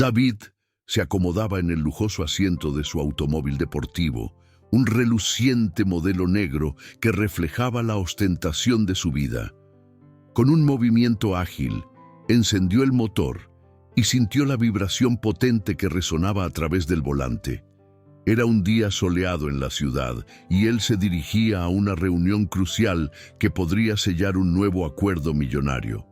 David se acomodaba en el lujoso asiento de su automóvil deportivo, un reluciente modelo negro que reflejaba la ostentación de su vida. Con un movimiento ágil, encendió el motor y sintió la vibración potente que resonaba a través del volante. Era un día soleado en la ciudad y él se dirigía a una reunión crucial que podría sellar un nuevo acuerdo millonario.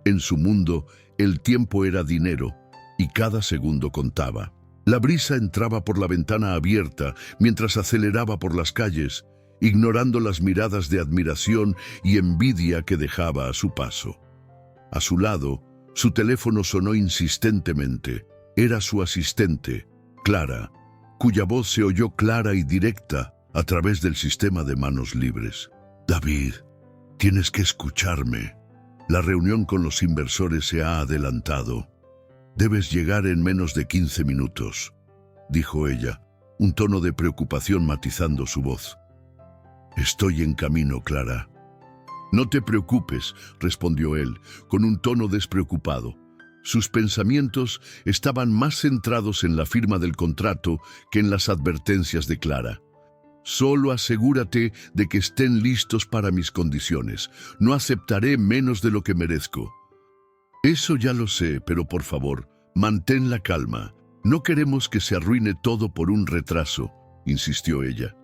En su mundo, el tiempo era dinero y cada segundo contaba. La brisa entraba por la ventana abierta mientras aceleraba por las calles, ignorando las miradas de admiración y envidia que dejaba a su paso. A su lado, su teléfono sonó insistentemente. Era su asistente, Clara, cuya voz se oyó clara y directa a través del sistema de manos libres. «David, tienes que escucharme. La reunión con los inversores se ha adelantado. Debes llegar en menos de 15 minutos», dijo ella, un tono de preocupación matizando su voz. «Estoy en camino, Clara». «No te preocupes», respondió él, con un tono despreocupado. Sus pensamientos estaban más centrados en la firma del contrato que en las advertencias de Clara. «Solo asegúrate de que estén listos para mis condiciones. No aceptaré menos de lo que merezco». «Eso ya lo sé, pero por favor, mantén la calma. No queremos que se arruine todo por un retraso», insistió ella.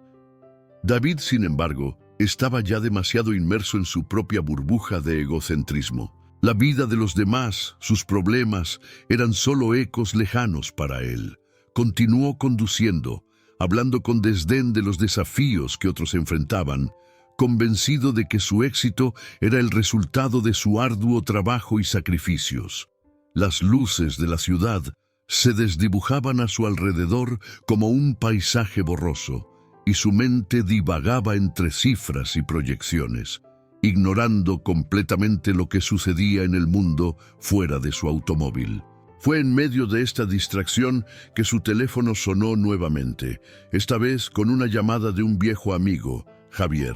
David, sin embargo, estaba ya demasiado inmerso en su propia burbuja de egocentrismo. La vida de los demás, sus problemas, eran solo ecos lejanos para él. Continuó conduciendo, hablando con desdén de los desafíos que otros enfrentaban, convencido de que su éxito era el resultado de su arduo trabajo y sacrificios. Las luces de la ciudad se desdibujaban a su alrededor como un paisaje borroso, y su mente divagaba entre cifras y proyecciones, ignorando completamente lo que sucedía en el mundo fuera de su automóvil. Fue en medio de esta distracción que su teléfono sonó nuevamente, esta vez con una llamada de un viejo amigo, Javier.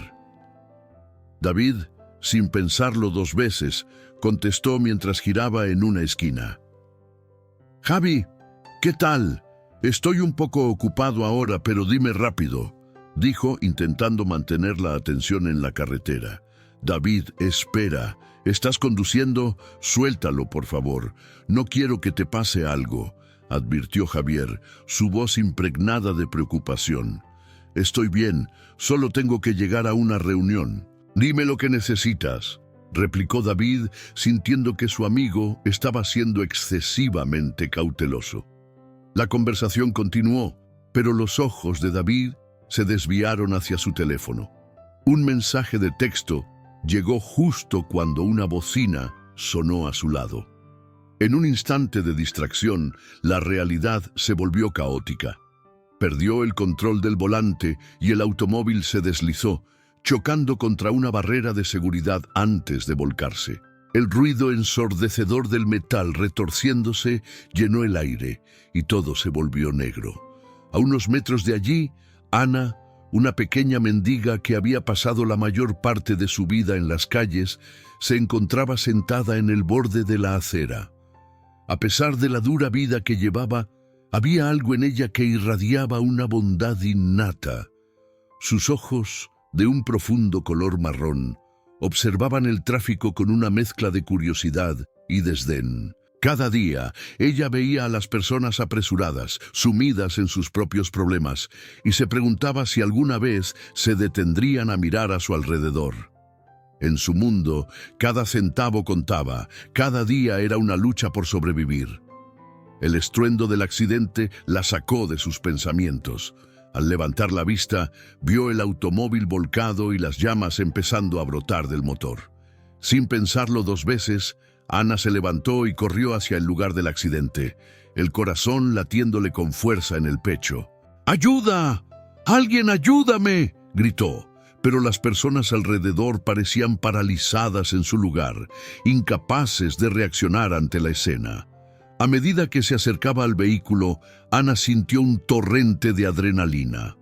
David, sin pensarlo dos veces, contestó mientras giraba en una esquina. «Javi, ¿qué tal? Estoy un poco ocupado ahora, pero dime rápido», dijo, intentando mantener la atención en la carretera. «David, espera. ¿Estás conduciendo? Suéltalo, por favor. No quiero que te pase algo», advirtió Javier, su voz impregnada de preocupación. «Estoy bien, solo tengo que llegar a una reunión». «Dime lo que necesitas», replicó David, sintiendo que su amigo estaba siendo excesivamente cauteloso. La conversación continuó, pero los ojos de David se desviaron hacia su teléfono. Un mensaje de texto llegó justo cuando una bocina sonó a su lado. En un instante de distracción, la realidad se volvió caótica. Perdió el control del volante y el automóvil se deslizó, chocando contra una barrera de seguridad antes de volcarse. El ruido ensordecedor del metal retorciéndose llenó el aire y todo se volvió negro. A unos metros de allí, Ana, una pequeña mendiga que había pasado la mayor parte de su vida en las calles, se encontraba sentada en el borde de la acera. A pesar de la dura vida que llevaba, había algo en ella que irradiaba una bondad innata. Sus ojos, de un profundo color marrón, observaban el tráfico con una mezcla de curiosidad y desdén. Cada día, ella veía a las personas apresuradas, sumidas en sus propios problemas, y se preguntaba si alguna vez se detendrían a mirar a su alrededor. En su mundo, cada centavo contaba, cada día era una lucha por sobrevivir. El estruendo del accidente la sacó de sus pensamientos. Al levantar la vista, vio el automóvil volcado y las llamas empezando a brotar del motor. Sin pensarlo dos veces, Ana se levantó y corrió hacia el lugar del accidente, el corazón latiéndole con fuerza en el pecho. «¡Ayuda! ¡Alguien ayúdame!», gritó, pero las personas alrededor parecían paralizadas en su lugar, incapaces de reaccionar ante la escena. A medida que se acercaba al vehículo, Ana sintió un torrente de adrenalina.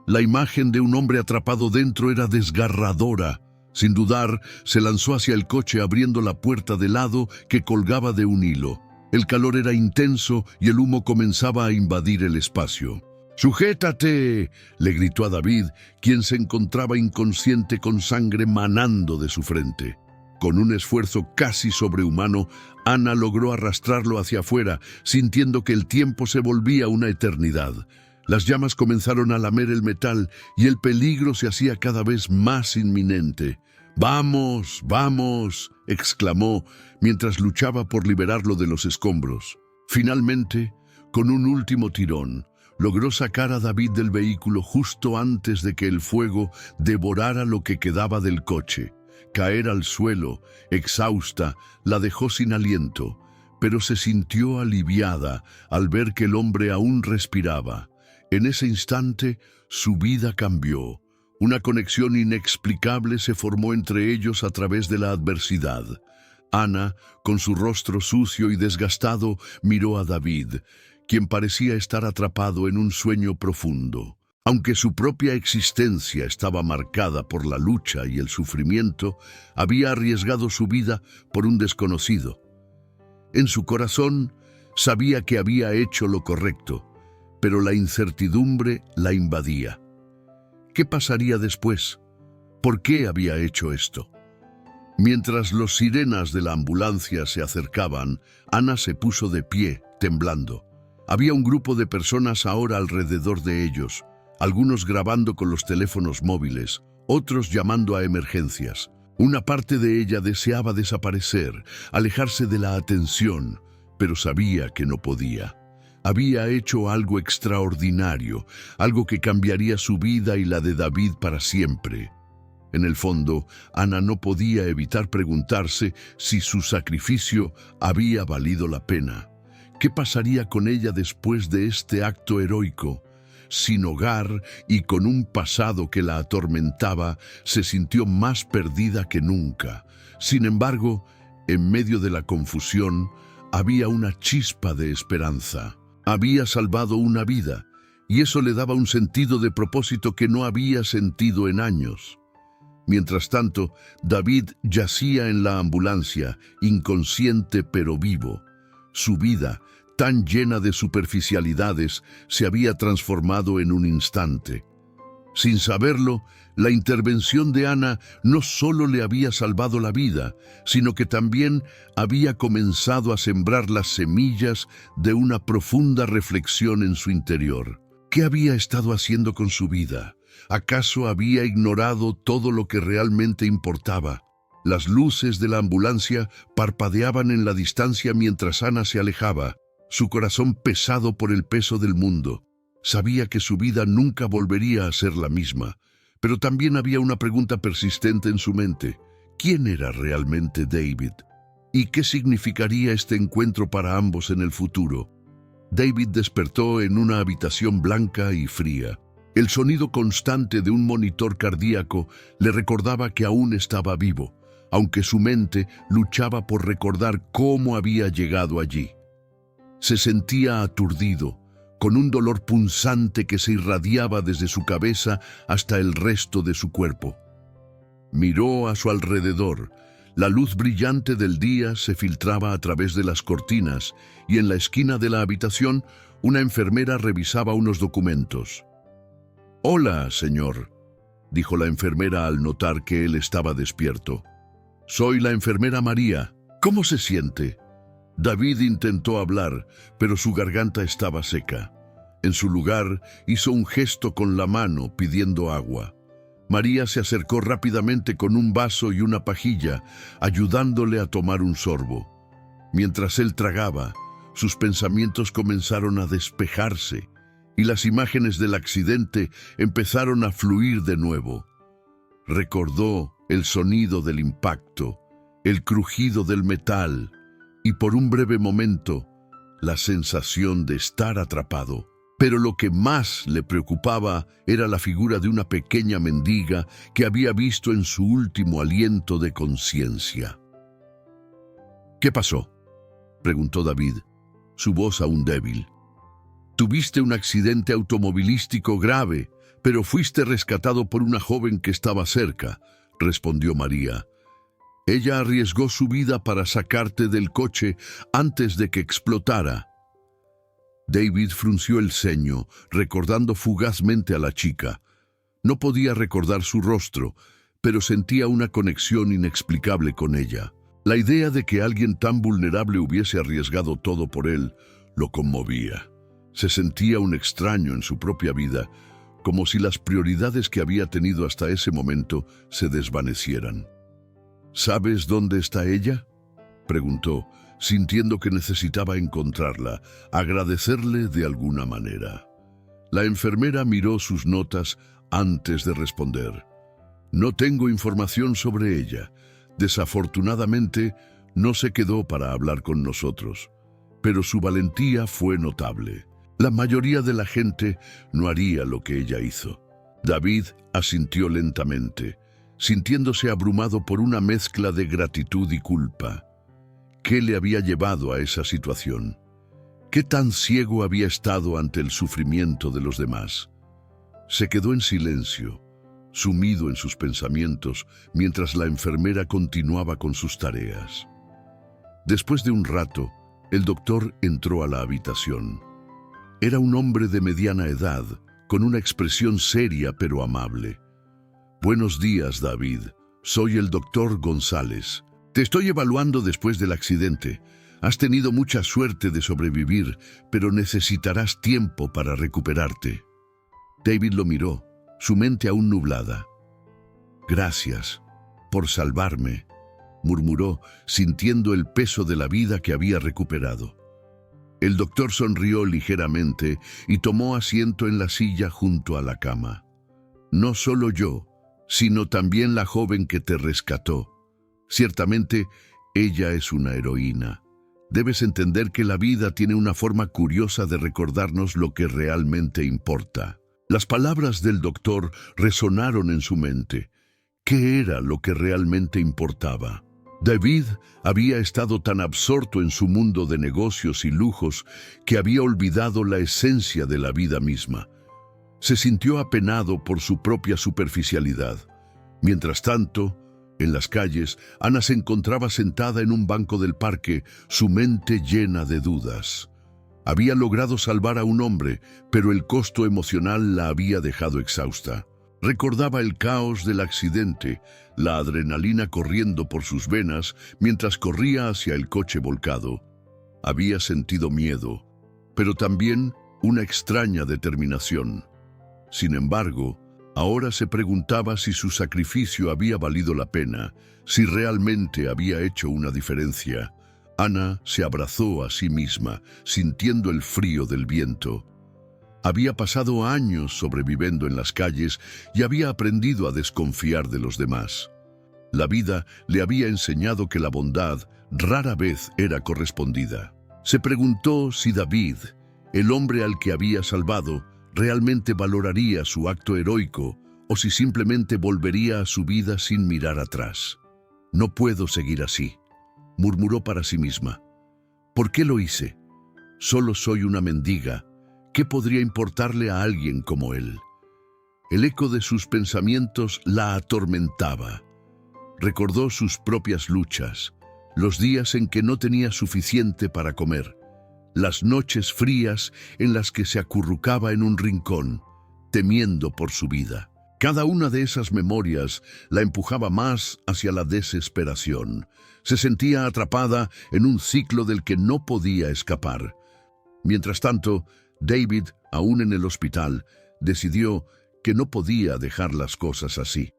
La imagen de un hombre atrapado dentro era desgarradora. Sin dudar, se lanzó hacia el coche abriendo la puerta de lado que colgaba de un hilo. El calor era intenso y el humo comenzaba a invadir el espacio. ¡Sujétate!, le gritó a David, quien se encontraba inconsciente con sangre manando de su frente. Con un esfuerzo casi sobrehumano, Ana logró arrastrarlo hacia afuera, sintiendo que el tiempo se volvía una eternidad. Las llamas comenzaron a lamer el metal y el peligro se hacía cada vez más inminente. ¡Vamos, vamos!, exclamó mientras luchaba por liberarlo de los escombros. Finalmente, con un último tirón, logró sacar a David del vehículo justo antes de que el fuego devorara lo que quedaba del coche. Caer al suelo, exhausta, la dejó sin aliento, pero se sintió aliviada al ver que el hombre aún respiraba. En ese instante, su vida cambió. Una conexión inexplicable se formó entre ellos a través de la adversidad. Ana, con su rostro sucio y desgastado, miró a David, quien parecía estar atrapado en un sueño profundo. Aunque su propia existencia estaba marcada por la lucha y el sufrimiento, había arriesgado su vida por un desconocido. En su corazón sabía que había hecho lo correcto, pero la incertidumbre la invadía. ¿Qué pasaría después? ¿Por qué había hecho esto? Mientras los sirenas de la ambulancia se acercaban, Ana se puso de pie, temblando. Había un grupo de personas ahora alrededor de ellos, algunos grabando con los teléfonos móviles, otros llamando a emergencias. Una parte de ella deseaba desaparecer, alejarse de la atención, pero sabía que no podía. Había hecho algo extraordinario, algo que cambiaría su vida y la de David para siempre. En el fondo, Ana no podía evitar preguntarse si su sacrificio había valido la pena. ¿Qué pasaría con ella después de este acto heroico? Sin hogar y con un pasado que la atormentaba, se sintió más perdida que nunca. Sin embargo, en medio de la confusión, había una chispa de esperanza. Había salvado una vida, y eso le daba un sentido de propósito que no había sentido en años. Mientras tanto, David yacía en la ambulancia, inconsciente pero vivo. Su vida, tan llena de superficialidades, se había transformado en un instante. Sin saberlo, la intervención de Ana no solo le había salvado la vida, sino que también había comenzado a sembrar las semillas de una profunda reflexión en su interior. ¿Qué había estado haciendo con su vida? ¿Acaso había ignorado todo lo que realmente importaba? Las luces de la ambulancia parpadeaban en la distancia mientras Ana se alejaba, su corazón pesado por el peso del mundo. Sabía que su vida nunca volvería a ser la misma, pero también había una pregunta persistente en su mente. ¿Quién era realmente David? ¿Y qué significaría este encuentro para ambos en el futuro? David despertó en una habitación blanca y fría. El sonido constante de un monitor cardíaco le recordaba que aún estaba vivo, aunque su mente luchaba por recordar cómo había llegado allí. Se sentía aturdido, con un dolor punzante que se irradiaba desde su cabeza hasta el resto de su cuerpo. Miró a su alrededor. La luz brillante del día se filtraba a través de las cortinas y en la esquina de la habitación una enfermera revisaba unos documentos. «Hola, señor», dijo la enfermera al notar que él estaba despierto. «Soy la enfermera María. ¿Cómo se siente?» David intentó hablar, pero su garganta estaba seca. En su lugar, hizo un gesto con la mano pidiendo agua. María se acercó rápidamente con un vaso y una pajilla, ayudándole a tomar un sorbo. Mientras él tragaba, sus pensamientos comenzaron a despejarse y las imágenes del accidente empezaron a fluir de nuevo. Recordó el sonido del impacto, el crujido del metal y por un breve momento la sensación de estar atrapado. Pero lo que más le preocupaba era la figura de una pequeña mendiga que había visto en su último aliento de conciencia. «¿Qué pasó?», preguntó David, su voz aún débil. «Tuviste un accidente automovilístico grave, pero fuiste rescatado por una joven que estaba cerca», respondió María. Ella arriesgó su vida para sacarte del coche antes de que explotara. David frunció el ceño, recordando fugazmente a la chica. No podía recordar su rostro, pero sentía una conexión inexplicable con ella. La idea de que alguien tan vulnerable hubiese arriesgado todo por él lo conmovía. Se sentía un extraño en su propia vida, como si las prioridades que había tenido hasta ese momento se desvanecieran. ¿Sabes dónde está ella?, preguntó, sintiendo que necesitaba encontrarla, agradecerle de alguna manera. La enfermera miró sus notas antes de responder. No tengo información sobre ella. Desafortunadamente, no se quedó para hablar con nosotros, pero su valentía fue notable. La mayoría de la gente no haría lo que ella hizo. David asintió lentamente, sintiéndose abrumado por una mezcla de gratitud y culpa. ¿Qué le había llevado a esa situación? ¿Qué tan ciego había estado ante el sufrimiento de los demás? Se quedó en silencio, sumido en sus pensamientos, mientras la enfermera continuaba con sus tareas. Después de un rato, el doctor entró a la habitación. Era un hombre de mediana edad, con una expresión seria pero amable. Buenos días, David. Soy el doctor González. Te estoy evaluando después del accidente. Has tenido mucha suerte de sobrevivir, pero necesitarás tiempo para recuperarte. David lo miró, su mente aún nublada. Gracias por salvarme, murmuró, sintiendo el peso de la vida que había recuperado. El doctor sonrió ligeramente y tomó asiento en la silla junto a la cama. No solo yo, sino también la joven que te rescató. Ciertamente, ella es una heroína. Debes entender que la vida tiene una forma curiosa de recordarnos lo que realmente importa. Las palabras del doctor resonaron en su mente. ¿Qué era lo que realmente importaba? David había estado tan absorto en su mundo de negocios y lujos que había olvidado la esencia de la vida misma. Se sintió apenado por su propia superficialidad. Mientras tanto, en las calles, Ana se encontraba sentada en un banco del parque, su mente llena de dudas. Había logrado salvar a un hombre, pero el costo emocional la había dejado exhausta. Recordaba el caos del accidente, la adrenalina corriendo por sus venas mientras corría hacia el coche volcado. Había sentido miedo, pero también una extraña determinación. Sin embargo, ahora se preguntaba si su sacrificio había valido la pena, si realmente había hecho una diferencia. Ana se abrazó a sí misma, sintiendo el frío del viento. Había pasado años sobreviviendo en las calles y había aprendido a desconfiar de los demás. La vida le había enseñado que la bondad rara vez era correspondida. Se preguntó si David, el hombre al que había salvado, realmente valoraría su acto heroico o si simplemente volvería a su vida sin mirar atrás. No puedo seguir así, murmuró para sí misma. ¿Por qué lo hice? Solo soy una mendiga. ¿Qué podría importarle a alguien como él? El eco de sus pensamientos la atormentaba. Recordó sus propias luchas, los días en que no tenía suficiente para comer, las noches frías en las que se acurrucaba en un rincón, temiendo por su vida. Cada una de esas memorias la empujaba más hacia la desesperación. Se sentía atrapada en un ciclo del que no podía escapar. Mientras tanto, David, aún en el hospital, decidió que no podía dejar las cosas así.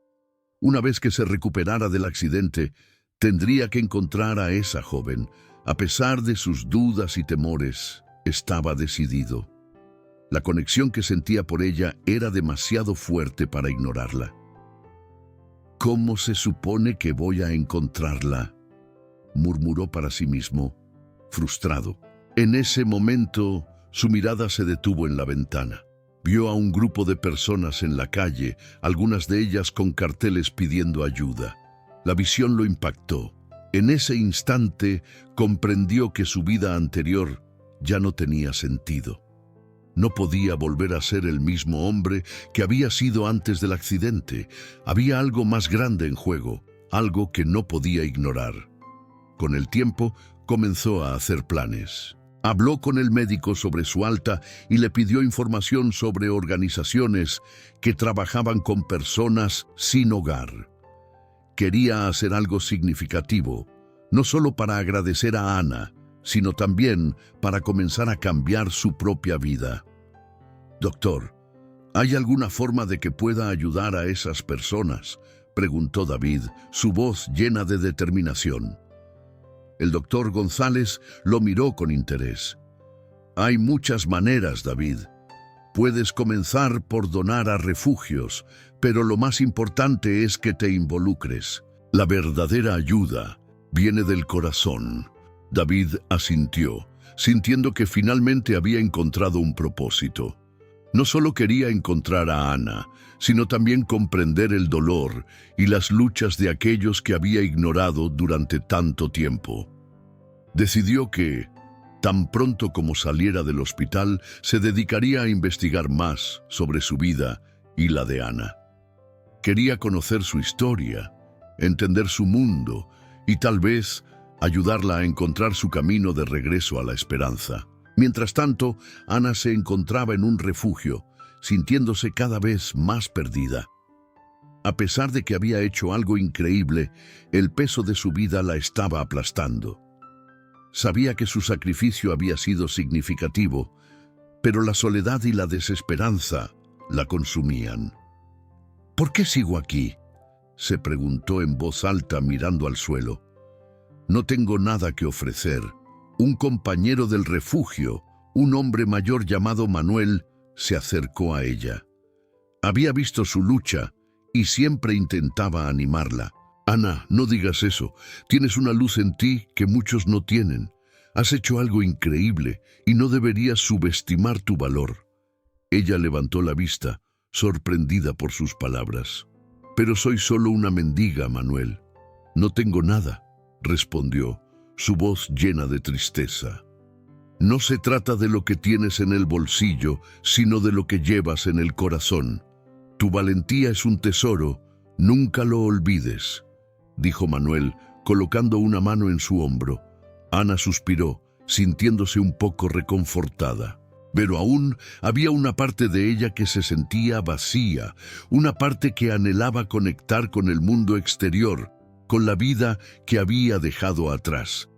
Una vez que se recuperara del accidente, tendría que encontrar a esa joven. A pesar de sus dudas y temores, estaba decidido. La conexión que sentía por ella era demasiado fuerte para ignorarla. ¿Cómo se supone que voy a encontrarla?, murmuró para sí mismo, frustrado. En ese momento, su mirada se detuvo en la ventana. Vio a un grupo de personas en la calle, algunas de ellas con carteles pidiendo ayuda. La visión lo impactó. En ese instante, comprendió que su vida anterior ya no tenía sentido. No podía volver a ser el mismo hombre que había sido antes del accidente. Había algo más grande en juego, algo que no podía ignorar. Con el tiempo, comenzó a hacer planes. Habló con el médico sobre su alta y le pidió información sobre organizaciones que trabajaban con personas sin hogar. Quería hacer algo significativo, no solo para agradecer a Ana, sino también para comenzar a cambiar su propia vida. «Doctor, ¿hay alguna forma de que pueda ayudar a esas personas?», preguntó David, su voz llena de determinación. El doctor González lo miró con interés. «Hay muchas maneras, David. Puedes comenzar por donar a refugios, pero lo más importante es que te involucres. La verdadera ayuda viene del corazón». David asintió, sintiendo que finalmente había encontrado un propósito. No solo quería encontrar a Ana, sino también comprender el dolor y las luchas de aquellos que había ignorado durante tanto tiempo. Decidió que, tan pronto como saliera del hospital, se dedicaría a investigar más sobre su vida y la de Ana. Quería conocer su historia, entender su mundo y tal vez ayudarla a encontrar su camino de regreso a la esperanza. Mientras tanto, Ana se encontraba en un refugio, sintiéndose cada vez más perdida. A pesar de que había hecho algo increíble, el peso de su vida la estaba aplastando. Sabía que su sacrificio había sido significativo, pero la soledad y la desesperanza la consumían. «¿Por qué sigo aquí?», se preguntó en voz alta mirando al suelo. «No tengo nada que ofrecer». Un compañero del refugio, un hombre mayor llamado Manuel, se acercó a ella. Había visto su lucha y siempre intentaba animarla. «Ana, no digas eso. Tienes una luz en ti que muchos no tienen. Has hecho algo increíble y no deberías subestimar tu valor». Ella levantó la vista, sorprendida por sus palabras. «Pero soy solo una mendiga, Manuel. No tengo nada», respondió, su voz llena de tristeza. «No se trata de lo que tienes en el bolsillo, sino de lo que llevas en el corazón. Tu valentía es un tesoro, nunca lo olvides», dijo Manuel, colocando una mano en su hombro. Ana suspiró, sintiéndose un poco reconfortada. Pero aún había una parte de ella que se sentía vacía, una parte que anhelaba conectar con el mundo exterior, con la vida que había dejado atrás.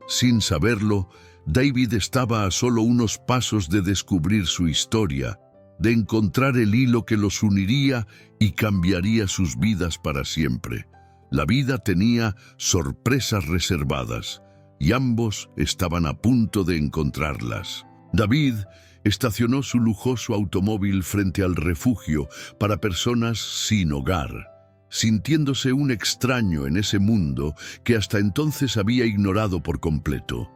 Sin saberlo, David estaba a solo unos pasos de descubrir su historia, de encontrar el hilo que los uniría y cambiaría sus vidas para siempre. La vida tenía sorpresas reservadas, y ambos estaban a punto de encontrarlas. David estacionó su lujoso automóvil frente al refugio para personas sin hogar, sintiéndose un extraño en ese mundo que hasta entonces había ignorado por completo.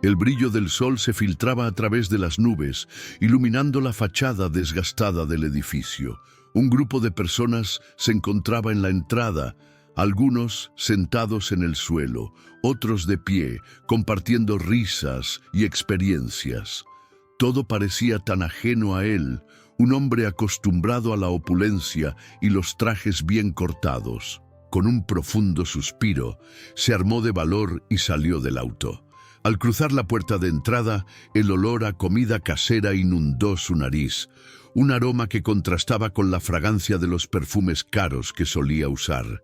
El brillo del sol se filtraba a través de las nubes, iluminando la fachada desgastada del edificio. Un grupo de personas se encontraba en la entrada, algunos sentados en el suelo, otros de pie, compartiendo risas y experiencias. Todo parecía tan ajeno a él, un hombre acostumbrado a la opulencia y los trajes bien cortados. Con un profundo suspiro, se armó de valor y salió del auto. Al cruzar la puerta de entrada, el olor a comida casera inundó su nariz, un aroma que contrastaba con la fragancia de los perfumes caros que solía usar.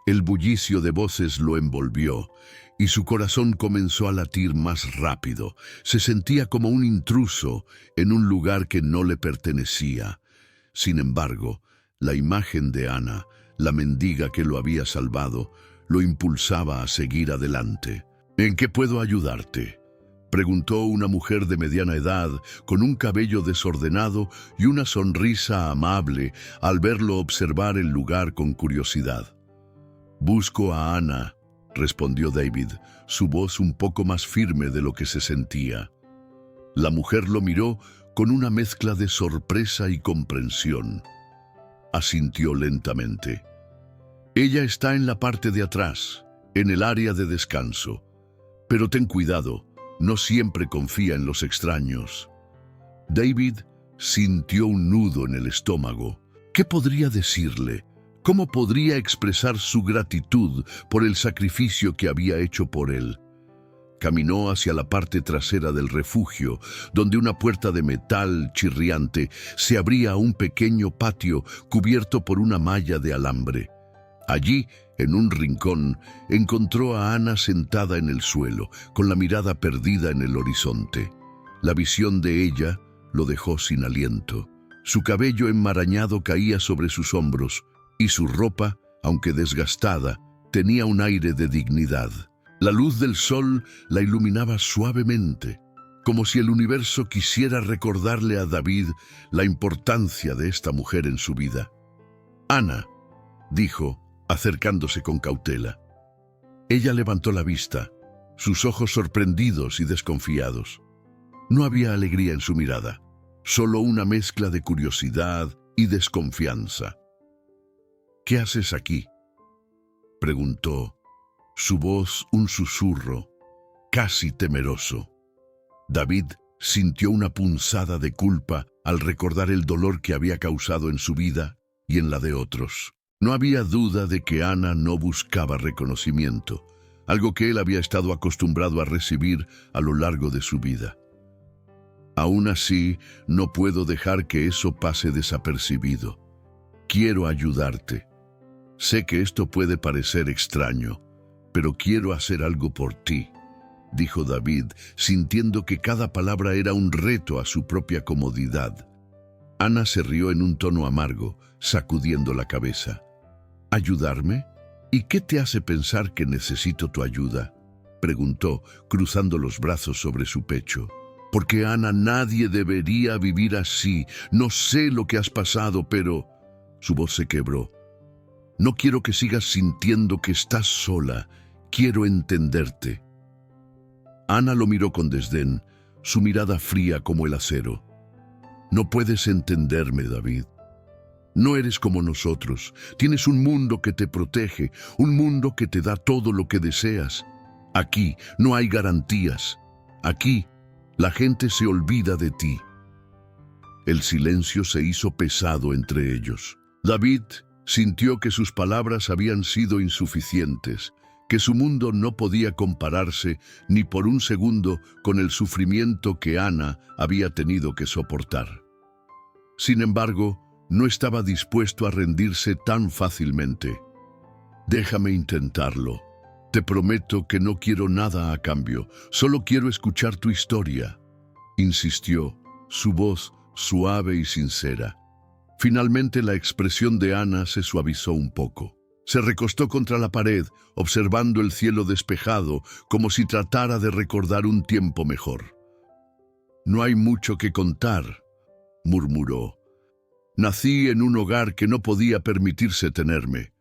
El bullicio de voces lo envolvió, y su corazón comenzó a latir más rápido. Se sentía como un intruso en un lugar que no le pertenecía. Sin embargo, la imagen de Ana, la mendiga que lo había salvado, lo impulsaba a seguir adelante. «¿En qué puedo ayudarte?», preguntó una mujer de mediana edad, con un cabello desordenado y una sonrisa amable al verlo observar el lugar con curiosidad. «Busco a Ana», respondió David, su voz un poco más firme de lo que se sentía. La mujer lo miró con una mezcla de sorpresa y comprensión. Asintió lentamente. «Ella está en la parte de atrás, en el área de descanso. Pero ten cuidado, no siempre confía en los extraños». David sintió un nudo en el estómago. ¿Qué podría decirle? ¿Cómo podría expresar su gratitud por el sacrificio que había hecho por él? Caminó hacia la parte trasera del refugio, donde una puerta de metal chirriante se abría a un pequeño patio cubierto por una malla de alambre. Allí, en un rincón, encontró a Ana sentada en el suelo, con la mirada perdida en el horizonte. La visión de ella lo dejó sin aliento. Su cabello enmarañado caía sobre sus hombros, y su ropa, aunque desgastada, tenía un aire de dignidad. La luz del sol la iluminaba suavemente, como si el universo quisiera recordarle a David la importancia de esta mujer en su vida. «Ana», dijo, acercándose con cautela. Ella levantó la vista, sus ojos sorprendidos y desconfiados. No había alegría en su mirada, solo una mezcla de curiosidad y desconfianza. «¿Qué haces aquí?», preguntó, su voz un susurro, casi temeroso. David sintió una punzada de culpa al recordar el dolor que había causado en su vida y en la de otros. No había duda de que Ana no buscaba reconocimiento, algo que él había estado acostumbrado a recibir a lo largo de su vida. «Aún así, no puedo dejar que eso pase desapercibido. Quiero ayudarte. Sé que esto puede parecer extraño, pero quiero hacer algo por ti», dijo David, sintiendo que cada palabra era un reto a su propia comodidad. Ana se rió en un tono amargo, sacudiendo la cabeza. «¿Ayudarme? ¿Y qué te hace pensar que necesito tu ayuda?», preguntó, cruzando los brazos sobre su pecho. «Porque, Ana, nadie debería vivir así. No sé lo que has pasado, pero...» Su voz se quebró. «No quiero que sigas sintiendo que estás sola. Quiero entenderte». Ana lo miró con desdén, su mirada fría como el acero. «No puedes entenderme, David. No eres como nosotros. Tienes un mundo que te protege, un mundo que te da todo lo que deseas. Aquí no hay garantías. Aquí la gente se olvida de ti». El silencio se hizo pesado entre ellos. David sintió que sus palabras habían sido insuficientes, que su mundo no podía compararse ni por un segundo con el sufrimiento que Ana había tenido que soportar. Sin embargo, no estaba dispuesto a rendirse tan fácilmente. «Déjame intentarlo. Te prometo que no quiero nada a cambio, solo quiero escuchar tu historia», insistió, su voz suave y sincera. Finalmente la expresión de Ana se suavizó un poco. Se recostó contra la pared, observando el cielo despejado, como si tratara de recordar un tiempo mejor. «No hay mucho que contar», murmuró. «Nací en un hogar que no podía permitirse tenerme.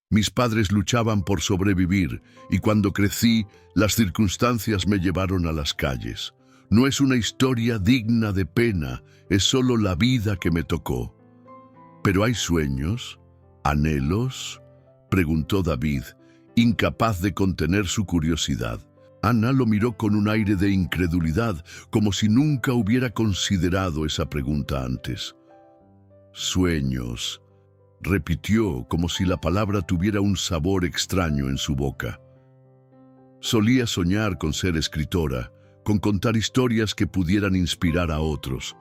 Mis padres luchaban por sobrevivir, y cuando crecí, las circunstancias me llevaron a las calles. No es una historia digna de pena, es solo la vida que me tocó». «¿Pero hay sueños? ¿Anhelos?», preguntó David, incapaz de contener su curiosidad. Ana lo miró con un aire de incredulidad, como si nunca hubiera considerado esa pregunta antes. «Sueños», repitió como si la palabra tuviera un sabor extraño en su boca. Solía soñar con ser escritora, con contar historias que pudieran inspirar a otros.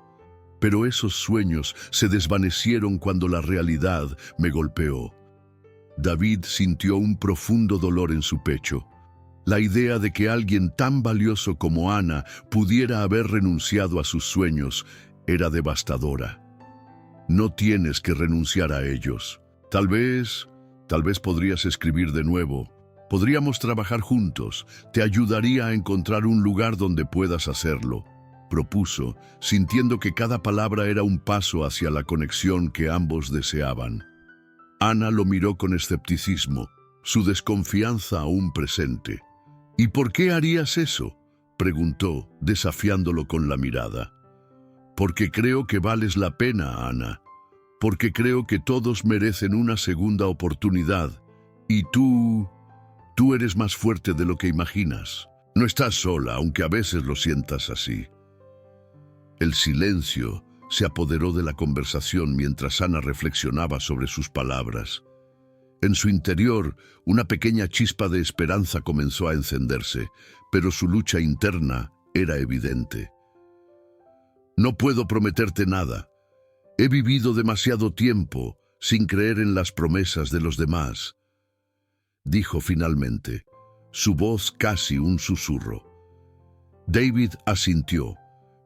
Pero esos sueños se desvanecieron cuando la realidad me golpeó. David sintió un profundo dolor en su pecho. La idea de que alguien tan valioso como Ana pudiera haber renunciado a sus sueños era devastadora. «No tienes que renunciar a ellos. Tal vez podrías escribir de nuevo. Podríamos trabajar juntos. Te ayudaría a encontrar un lugar donde puedas hacerlo», propuso, sintiendo que cada palabra era un paso hacia la conexión que ambos deseaban. Ana lo miró con escepticismo, su desconfianza aún presente. «¿Y por qué harías eso?», preguntó, desafiándolo con la mirada. «Porque creo que vales la pena, Ana. Porque creo que todos merecen una segunda oportunidad. Y tú eres más fuerte de lo que imaginas. No estás sola, aunque a veces lo sientas así». El silencio se apoderó de la conversación mientras Ana reflexionaba sobre sus palabras. En su interior, una pequeña chispa de esperanza comenzó a encenderse, pero su lucha interna era evidente. No puedo prometerte nada. He vivido demasiado tiempo sin creer en las promesas de los demás, dijo finalmente, su voz casi un susurro. David asintió,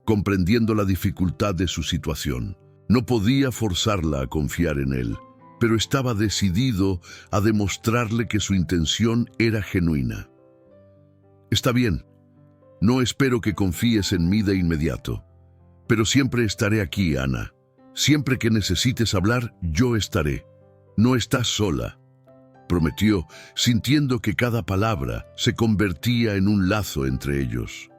comprendiendo la dificultad de su situación. No podía forzarla a confiar en él, pero estaba decidido a demostrarle que su intención era genuina. Está bien, no espero que confíes en mí de inmediato, pero siempre estaré aquí, Ana. Siempre que necesites hablar, yo estaré. No estás sola, prometió, sintiendo que cada palabra se convertía en un lazo entre ellos.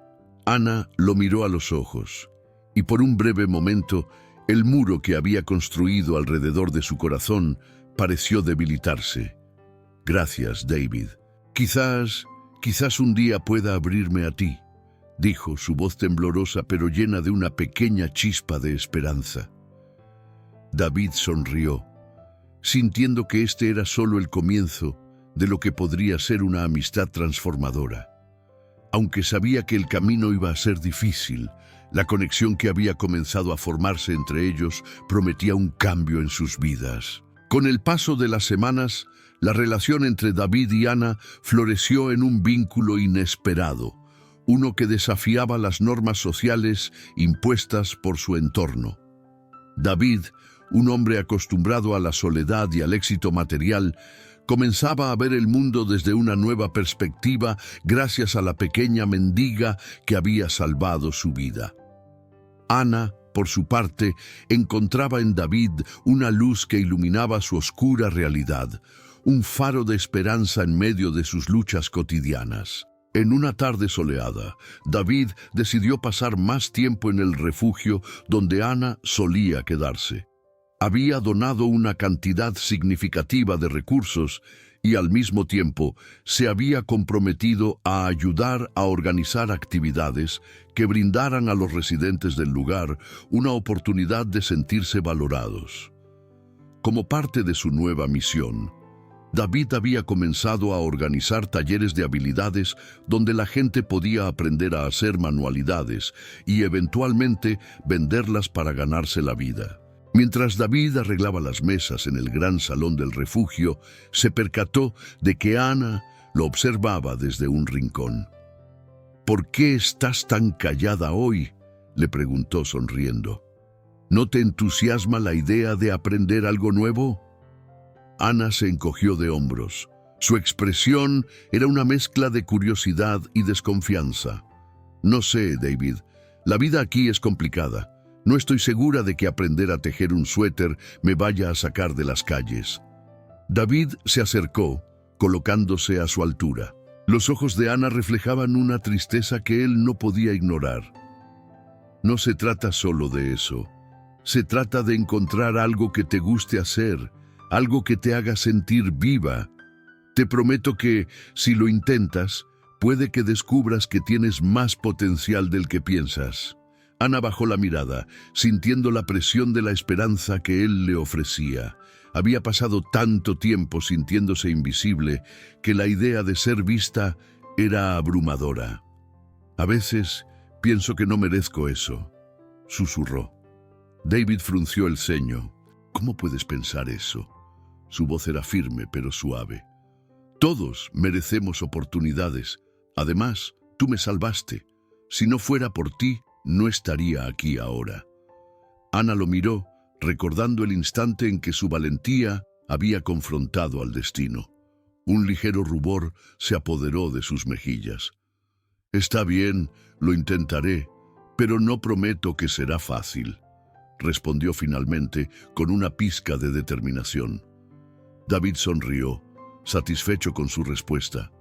Ana lo miró a los ojos, y por un breve momento, el muro que había construido alrededor de su corazón pareció debilitarse. Gracias, David. Quizás un día pueda abrirme a ti, dijo, su voz temblorosa pero llena de una pequeña chispa de esperanza. David sonrió, sintiendo que este era solo el comienzo de lo que podría ser una amistad transformadora. Aunque sabía que el camino iba a ser difícil, la conexión que había comenzado a formarse entre ellos prometía un cambio en sus vidas. Con el paso de las semanas, la relación entre David y Ana floreció en un vínculo inesperado, uno que desafiaba las normas sociales impuestas por su entorno. David, un hombre acostumbrado a la soledad y al éxito material, comenzaba a ver el mundo desde una nueva perspectiva gracias a la pequeña mendiga que había salvado su vida. Ana, por su parte, encontraba en David una luz que iluminaba su oscura realidad, un faro de esperanza en medio de sus luchas cotidianas. En una tarde soleada, David decidió pasar más tiempo en el refugio donde Ana solía quedarse. Había donado una cantidad significativa de recursos y al mismo tiempo se había comprometido a ayudar a organizar actividades que brindaran a los residentes del lugar una oportunidad de sentirse valorados. Como parte de su nueva misión, David había comenzado a organizar talleres de habilidades donde la gente podía aprender a hacer manualidades y eventualmente venderlas para ganarse la vida. Mientras David arreglaba las mesas en el gran salón del refugio, se percató de que Ana lo observaba desde un rincón. ¿Por qué estás tan callada hoy?, le preguntó sonriendo. ¿No te entusiasma la idea de aprender algo nuevo? Ana se encogió de hombros. Su expresión era una mezcla de curiosidad y desconfianza. No sé, David, la vida aquí es complicada. No estoy segura de que aprender a tejer un suéter me vaya a sacar de las calles. David se acercó, colocándose a su altura. Los ojos de Ana reflejaban una tristeza que él no podía ignorar. No se trata solo de eso. Se trata de encontrar algo que te guste hacer, algo que te haga sentir viva. Te prometo que, si lo intentas, puede que descubras que tienes más potencial del que piensas. Ana bajó la mirada, sintiendo la presión de la esperanza que él le ofrecía. Había pasado tanto tiempo sintiéndose invisible que la idea de ser vista era abrumadora. A veces pienso que no merezco eso, susurró. David frunció el ceño. ¿Cómo puedes pensar eso? Su voz era firme pero suave. Todos merecemos oportunidades. Además, tú me salvaste. Si no fuera por ti, no estaría aquí ahora. Ana lo miró, recordando el instante en que su valentía había confrontado al destino. Un ligero rubor se apoderó de sus mejillas. Está bien, lo intentaré, pero no prometo que será fácil, respondió finalmente con una pizca de determinación. David sonrió, satisfecho con su respuesta.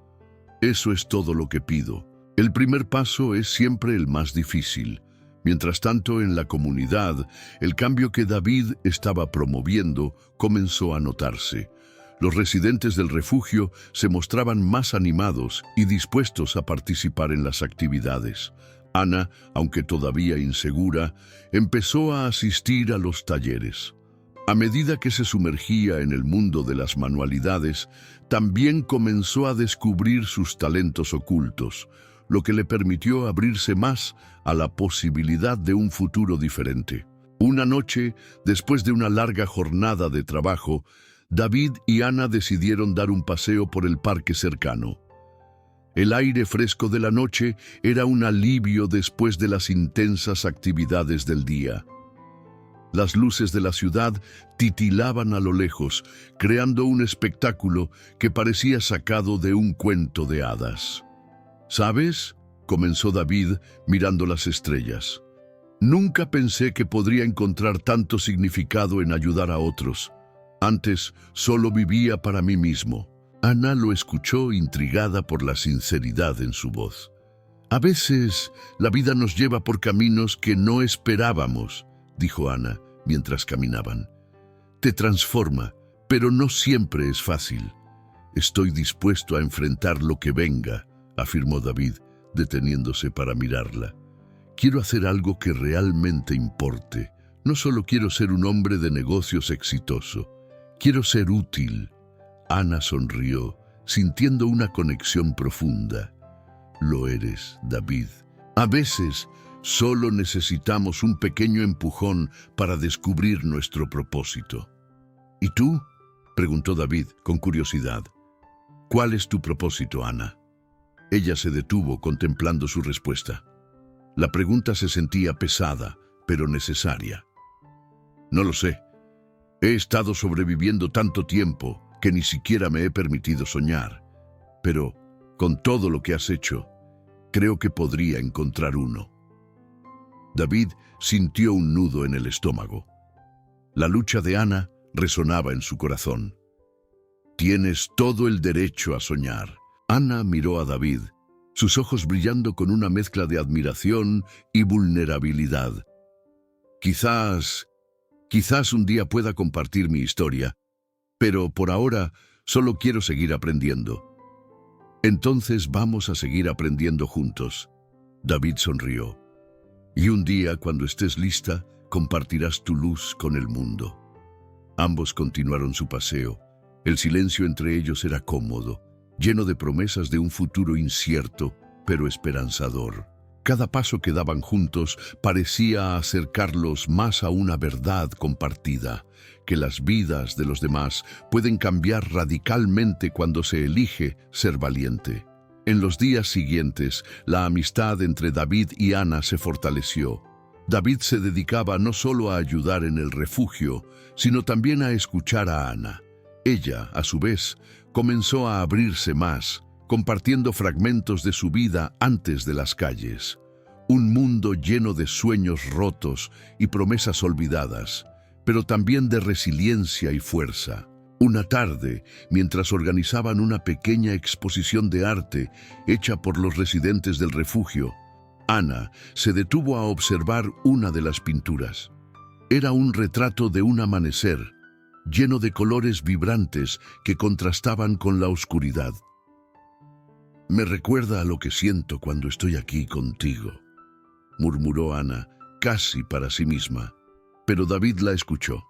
Eso es todo lo que pido. El primer paso es siempre el más difícil. Mientras tanto, en la comunidad, el cambio que David estaba promoviendo comenzó a notarse. Los residentes del refugio se mostraban más animados y dispuestos a participar en las actividades. Ana, aunque todavía insegura, empezó a asistir a los talleres. A medida que se sumergía en el mundo de las manualidades, también comenzó a descubrir sus talentos ocultos, lo que le permitió abrirse más a la posibilidad de un futuro diferente. Una noche, después de una larga jornada de trabajo, David y Ana decidieron dar un paseo por el parque cercano. El aire fresco de la noche era un alivio después de las intensas actividades del día. Las luces de la ciudad titilaban a lo lejos, creando un espectáculo que parecía sacado de un cuento de hadas. ¿Sabes?, comenzó David mirando las estrellas. Nunca pensé que podría encontrar tanto significado en ayudar a otros. Antes solo vivía para mí mismo. Ana lo escuchó intrigada por la sinceridad en su voz. A veces la vida nos lleva por caminos que no esperábamos, dijo Ana mientras caminaban. Te transforma, pero no siempre es fácil. Estoy dispuesto a enfrentar lo que venga, afirmó David, deteniéndose para mirarla. Quiero hacer algo que realmente importe. No solo quiero ser un hombre de negocios exitoso. Quiero ser útil. Ana sonrió, sintiendo una conexión profunda. Lo eres, David. A veces solo necesitamos un pequeño empujón para descubrir nuestro propósito. ¿Y tú?, preguntó David con curiosidad. ¿Cuál es tu propósito, Ana? Ella se detuvo contemplando su respuesta. La pregunta se sentía pesada, pero necesaria. No lo sé. He estado sobreviviendo tanto tiempo que ni siquiera me he permitido soñar. Pero, con todo lo que has hecho, creo que podría encontrar uno. David sintió un nudo en el estómago. La lucha de Ana resonaba en su corazón. Tienes todo el derecho a soñar. Ana miró a David, sus ojos brillando con una mezcla de admiración y vulnerabilidad. Quizás un día pueda compartir mi historia, pero por ahora solo quiero seguir aprendiendo. Entonces vamos a seguir aprendiendo juntos. David sonrió. Y un día, cuando estés lista, compartirás tu luz con el mundo. Ambos continuaron su paseo. El silencio entre ellos era cómodo, lleno de promesas de un futuro incierto, pero esperanzador. Cada paso que daban juntos parecía acercarlos más a una verdad compartida, que las vidas de los demás pueden cambiar radicalmente cuando se elige ser valiente. En los días siguientes, la amistad entre David y Ana se fortaleció. David se dedicaba no solo a ayudar en el refugio, sino también a escuchar a Ana. Ella, a su vez, comenzó a abrirse más, compartiendo fragmentos de su vida antes de las calles. Un mundo lleno de sueños rotos y promesas olvidadas, pero también de resiliencia y fuerza. Una tarde, mientras organizaban una pequeña exposición de arte hecha por los residentes del refugio, Ana se detuvo a observar una de las pinturas. Era un retrato de un amanecer, lleno de colores vibrantes que contrastaban con la oscuridad. Me recuerda a lo que siento cuando estoy aquí contigo, murmuró Ana, casi para sí misma, pero David la escuchó.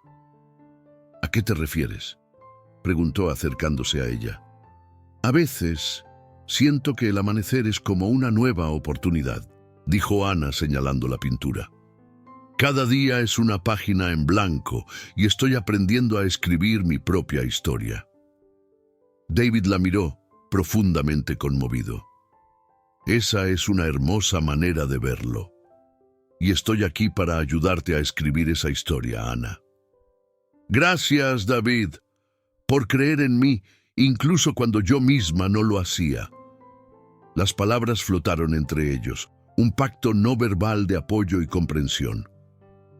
¿A qué te refieres?, preguntó acercándose a ella. A veces siento que el amanecer es como una nueva oportunidad, dijo Ana señalando la pintura. Cada día es una página en blanco y estoy aprendiendo a escribir mi propia historia. David la miró, profundamente conmovido. Esa es una hermosa manera de verlo. Y estoy aquí para ayudarte a escribir esa historia, Ana. Gracias, David, por creer en mí, incluso cuando yo misma no lo hacía. Las palabras flotaron entre ellos, un pacto no verbal de apoyo y comprensión.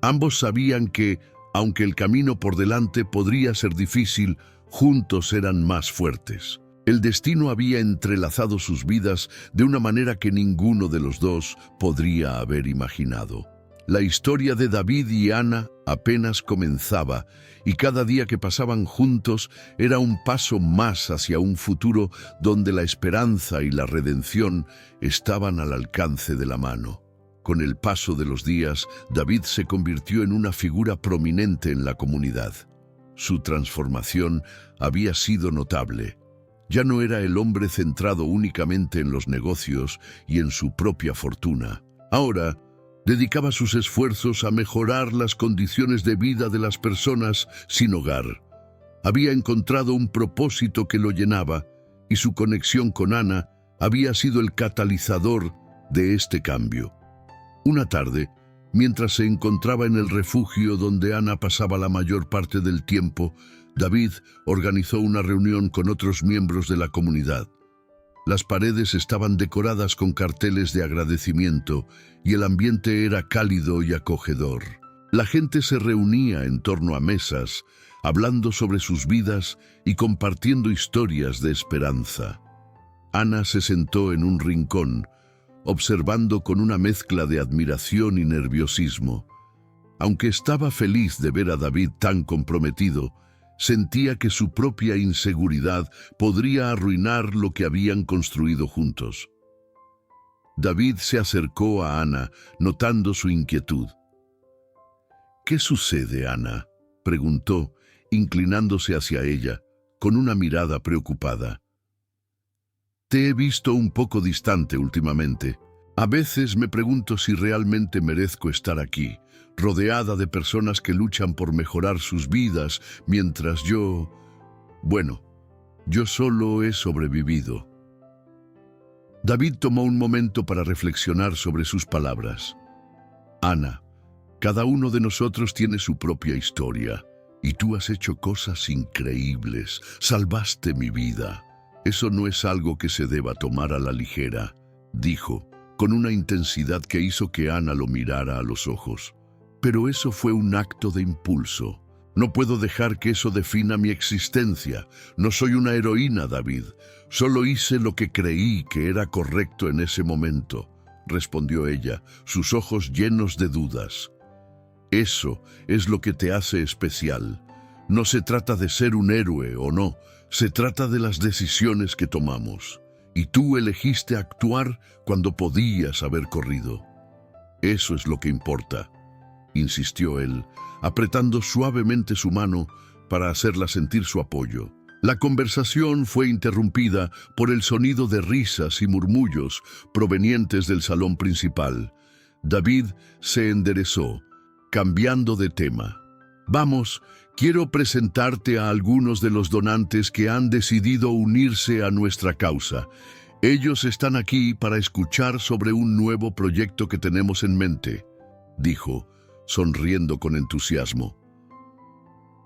Ambos sabían que, aunque el camino por delante podría ser difícil, juntos eran más fuertes. El destino había entrelazado sus vidas de una manera que ninguno de los dos podría haber imaginado. La historia de David y Ana apenas comenzaba, y cada día que pasaban juntos era un paso más hacia un futuro donde la esperanza y la redención estaban al alcance de la mano. Con el paso de los días, David se convirtió en una figura prominente en la comunidad. Su transformación había sido notable. Ya no era el hombre centrado únicamente en los negocios y en su propia fortuna. Ahora, dedicaba sus esfuerzos a mejorar las condiciones de vida de las personas sin hogar. Había encontrado un propósito que lo llenaba y su conexión con Ana había sido el catalizador de este cambio. Una tarde, mientras se encontraba en el refugio donde Ana pasaba la mayor parte del tiempo, David organizó una reunión con otros miembros de la comunidad. Las paredes estaban decoradas con carteles de agradecimiento y el ambiente era cálido y acogedor. La gente se reunía en torno a mesas, hablando sobre sus vidas y compartiendo historias de esperanza. Ana se sentó en un rincón, observando con una mezcla de admiración y nerviosismo. Aunque estaba feliz de ver a David tan comprometido, sentía que su propia inseguridad podría arruinar lo que habían construido juntos. David se acercó a Ana, notando su inquietud. «¿Qué sucede, Ana?», preguntó, inclinándose hacia ella, con una mirada preocupada. «Te he visto un poco distante últimamente. A veces me pregunto si realmente merezco estar aquí, rodeada de personas que luchan por mejorar sus vidas, mientras yo solo he sobrevivido». David tomó un momento para reflexionar sobre sus palabras. «Ana, cada uno de nosotros tiene su propia historia, y tú has hecho cosas increíbles, salvaste mi vida. Eso no es algo que se deba tomar a la ligera», dijo, con una intensidad que hizo que Ana lo mirara a los ojos. «Pero eso fue un acto de impulso. No puedo dejar que eso defina mi existencia. No soy una heroína, David. Solo hice lo que creí que era correcto en ese momento», respondió ella, sus ojos llenos de dudas. «Eso es lo que te hace especial. No se trata de ser un héroe o no, se trata de las decisiones que tomamos. Y tú elegiste actuar cuando podías haber corrido. Eso es lo que importa», insistió él, apretando suavemente su mano para hacerla sentir su apoyo. La conversación fue interrumpida por el sonido de risas y murmullos provenientes del salón principal. David se enderezó, cambiando de tema. «Vamos, quiero presentarte a algunos de los donantes que han decidido unirse a nuestra causa. Ellos están aquí para escuchar sobre un nuevo proyecto que tenemos en mente», dijo, sonriendo con entusiasmo.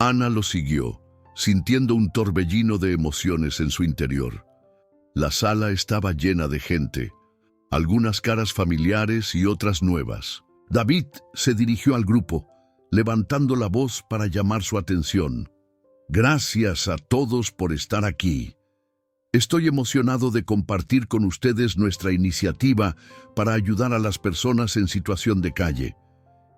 Ana lo siguió, sintiendo un torbellino de emociones en su interior. La sala estaba llena de gente, algunas caras familiares y otras nuevas. David se dirigió al grupo, levantando la voz para llamar su atención. «Gracias a todos por estar aquí. Estoy emocionado de compartir con ustedes nuestra iniciativa para ayudar a las personas en situación de calle.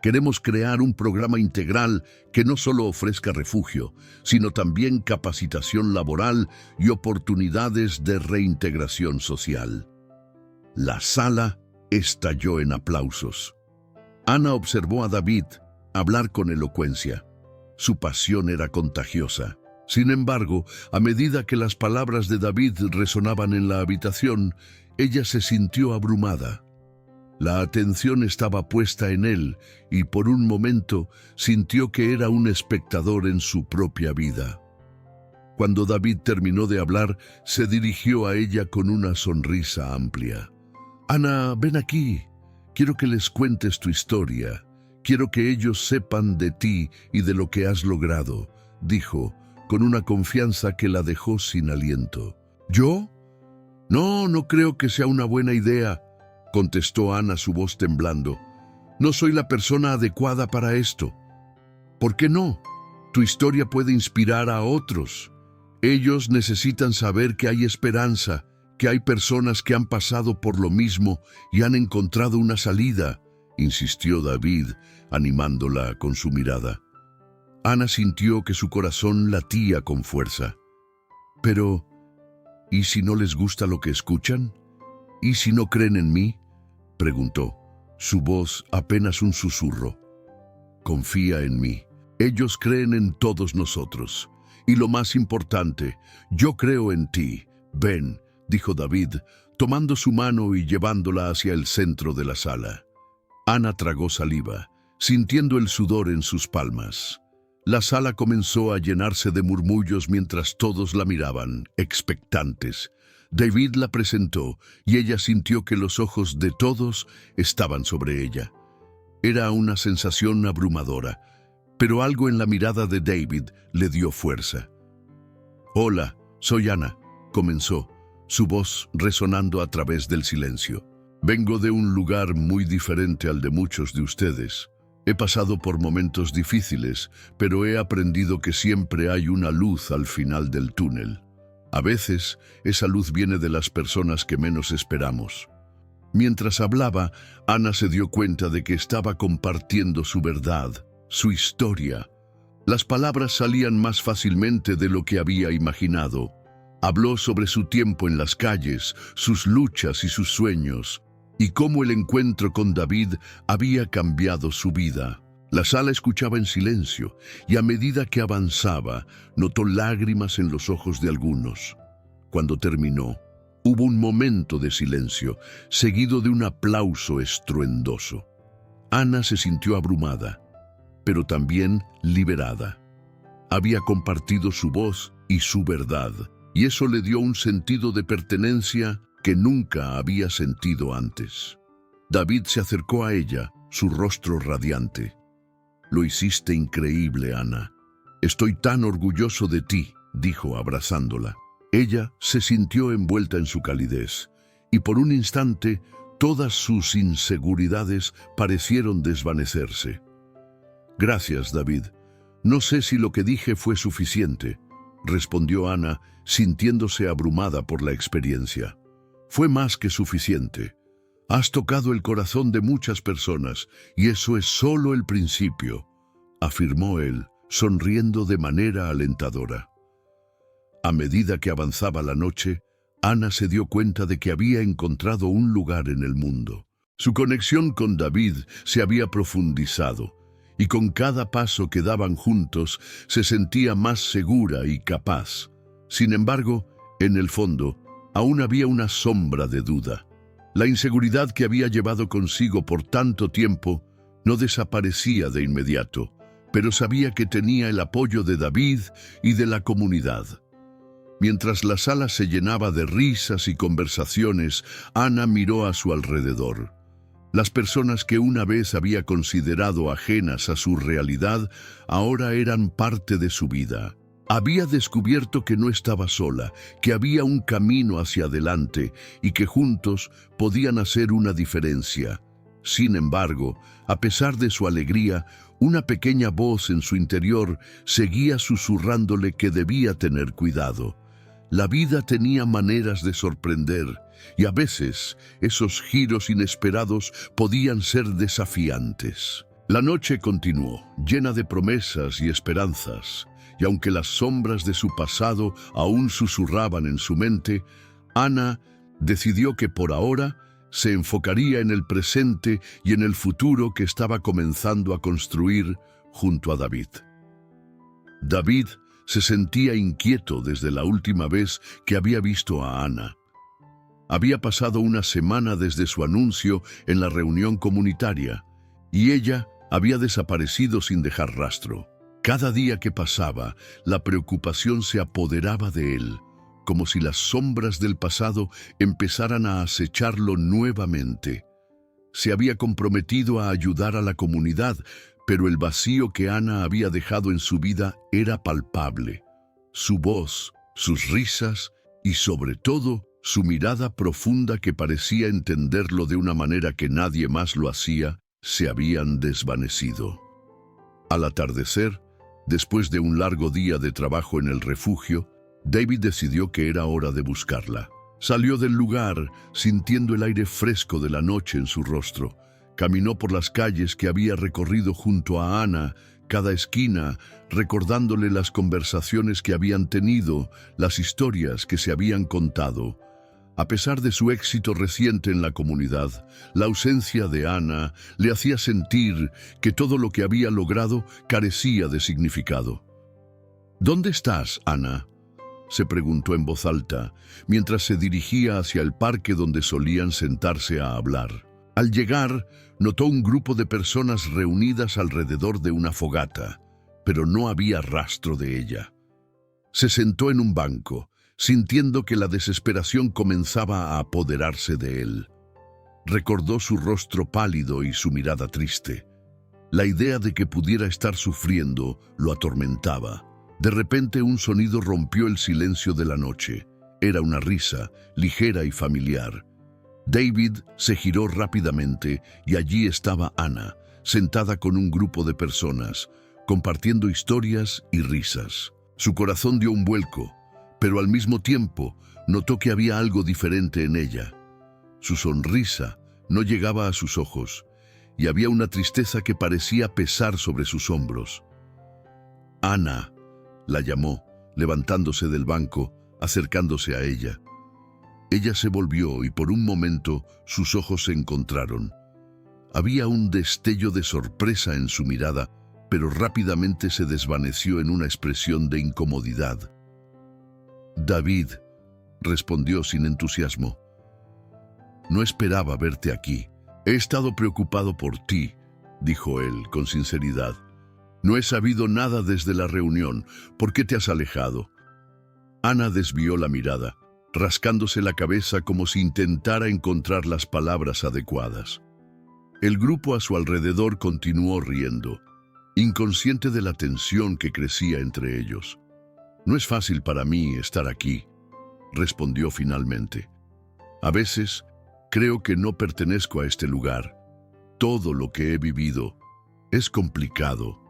Queremos crear un programa integral que no solo ofrezca refugio, sino también capacitación laboral y oportunidades de reintegración social». La sala estalló en aplausos. Ana observó a David hablar con elocuencia. Su pasión era contagiosa. Sin embargo, a medida que las palabras de David resonaban en la habitación, ella se sintió abrumada. La atención estaba puesta en él y por un momento sintió que era un espectador en su propia vida. Cuando David terminó de hablar, se dirigió a ella con una sonrisa amplia. «Ana, ven aquí. Quiero que les cuentes tu historia. Quiero que ellos sepan de ti y de lo que has logrado», dijo, con una confianza que la dejó sin aliento. «¿Yo? No creo que sea una buena idea», contestó Ana, su voz temblando. «No soy la persona adecuada para esto». «¿Por qué no? Tu historia puede inspirar a otros. Ellos necesitan saber que hay esperanza, que hay personas que han pasado por lo mismo y han encontrado una salida», insistió David, animándola con su mirada. Ana sintió que su corazón latía con fuerza. «Pero, ¿y si no les gusta lo que escuchan? ¿Y si no creen en mí?», preguntó. su voz apenas un susurro. Confía en mí. Ellos creen en todos nosotros. Y lo más importante, yo creo en ti. Ven, dijo David, tomando su mano y llevándola hacia el centro de la sala. Ana tragó saliva, sintiendo el sudor en sus palmas. La sala comenzó a llenarse de murmullos mientras todos la miraban, expectantes. David la presentó y ella sintió que los ojos de todos estaban sobre ella. Era una sensación abrumadora, pero algo en la mirada de David le dio fuerza. «Hola, soy Ana», comenzó, su voz resonando a través del silencio. «Vengo de un lugar muy diferente al de muchos de ustedes. He pasado por momentos difíciles, pero he aprendido que siempre hay una luz al final del túnel. A veces, esa luz viene de las personas que menos esperamos». Mientras hablaba, Ana se dio cuenta de que estaba compartiendo su verdad, su historia. Las palabras salían más fácilmente de lo que había imaginado. Habló sobre su tiempo en las calles, sus luchas y sus sueños, y cómo el encuentro con David había cambiado su vida. La sala escuchaba en silencio, y a medida que avanzaba, notó lágrimas en los ojos de algunos. Cuando terminó, hubo un momento de silencio, seguido de un aplauso estruendoso. Ana se sintió abrumada, pero también liberada. Había compartido su voz y su verdad, y eso le dio un sentido de pertenencia que nunca había sentido antes. David se acercó a ella, su rostro radiante. «Lo hiciste increíble, Ana. Estoy tan orgulloso de ti», dijo abrazándola. Ella se sintió envuelta en su calidez, y por un instante todas sus inseguridades parecieron desvanecerse. «Gracias, David. No sé si lo que dije fue suficiente», respondió Ana, sintiéndose abrumada por la experiencia. «Fue más que suficiente. Has tocado el corazón de muchas personas, y eso es solo el principio», afirmó él, sonriendo de manera alentadora. A medida que avanzaba la noche, Ana se dio cuenta de que había encontrado un lugar en el mundo. Su conexión con David se había profundizado, y con cada paso que daban juntos se sentía más segura y capaz. Sin embargo, en el fondo, aún había una sombra de duda. La inseguridad que había llevado consigo por tanto tiempo no desaparecía de inmediato, pero sabía que tenía el apoyo de David y de la comunidad. Mientras la sala se llenaba de risas y conversaciones, Ana miró a su alrededor. Las personas que una vez había considerado ajenas a su realidad, ahora eran parte de su vida. Había descubierto que no estaba sola, que había un camino hacia adelante y que juntos podían hacer una diferencia. Sin embargo, a pesar de su alegría, una pequeña voz en su interior seguía susurrándole que debía tener cuidado. La vida tenía maneras de sorprender, y a veces esos giros inesperados podían ser desafiantes. La noche continuó, llena de promesas y esperanzas, y aunque las sombras de su pasado aún susurraban en su mente, Ana decidió que por ahora se enfocaría en el presente y en el futuro que estaba comenzando a construir junto a David. David se sentía inquieto desde la última vez que había visto a Ana. Había pasado una semana desde su anuncio en la reunión comunitaria, y ella había desaparecido sin dejar rastro. Cada día que pasaba, la preocupación se apoderaba de él, como si las sombras del pasado empezaran a acecharlo nuevamente. Se había comprometido a ayudar a la comunidad, pero el vacío que Ana había dejado en su vida era palpable. Su voz, sus risas y sobre todo su mirada profunda que parecía entenderlo de una manera que nadie más lo hacía, se habían desvanecido. Al atardecer, después de un largo día de trabajo en el refugio, David decidió que era hora de buscarla. Salió del lugar, sintiendo el aire fresco de la noche en su rostro. Caminó por las calles que había recorrido junto a Ana, cada esquina, recordándole las conversaciones que habían tenido, las historias que se habían contado. A pesar de su éxito reciente en la comunidad, la ausencia de Ana le hacía sentir que todo lo que había logrado carecía de significado. ¿Dónde estás, Ana?, se preguntó en voz alta, mientras se dirigía hacia el parque donde solían sentarse a hablar. Al llegar, notó un grupo de personas reunidas alrededor de una fogata, pero no había rastro de ella. Se sentó en un banco, sintiendo que la desesperación comenzaba a apoderarse de él. Recordó su rostro pálido y su mirada triste. La idea de que pudiera estar sufriendo lo atormentaba. De repente un sonido rompió el silencio de la noche. Era una risa, ligera y familiar. David se giró rápidamente y allí estaba Ana, sentada con un grupo de personas, compartiendo historias y risas. Su corazón dio un vuelco, pero al mismo tiempo notó que había algo diferente en ella. Su sonrisa no llegaba a sus ojos y había una tristeza que parecía pesar sobre sus hombros. Ana, la llamó, levantándose del banco, acercándose a ella. Ella se volvió y por un momento sus ojos se encontraron. Había un destello de sorpresa en su mirada, pero rápidamente se desvaneció en una expresión de incomodidad. «David», respondió sin entusiasmo. «No esperaba verte aquí. He estado preocupado por ti», dijo él con sinceridad. «No he sabido nada desde la reunión. ¿Por qué te has alejado?» Ana desvió la mirada, rascándose la cabeza como si intentara encontrar las palabras adecuadas. El grupo a su alrededor continuó riendo, inconsciente de la tensión que crecía entre ellos. «No es fácil para mí estar aquí», respondió finalmente. «A veces creo que no pertenezco a este lugar. Todo lo que he vivido es complicado».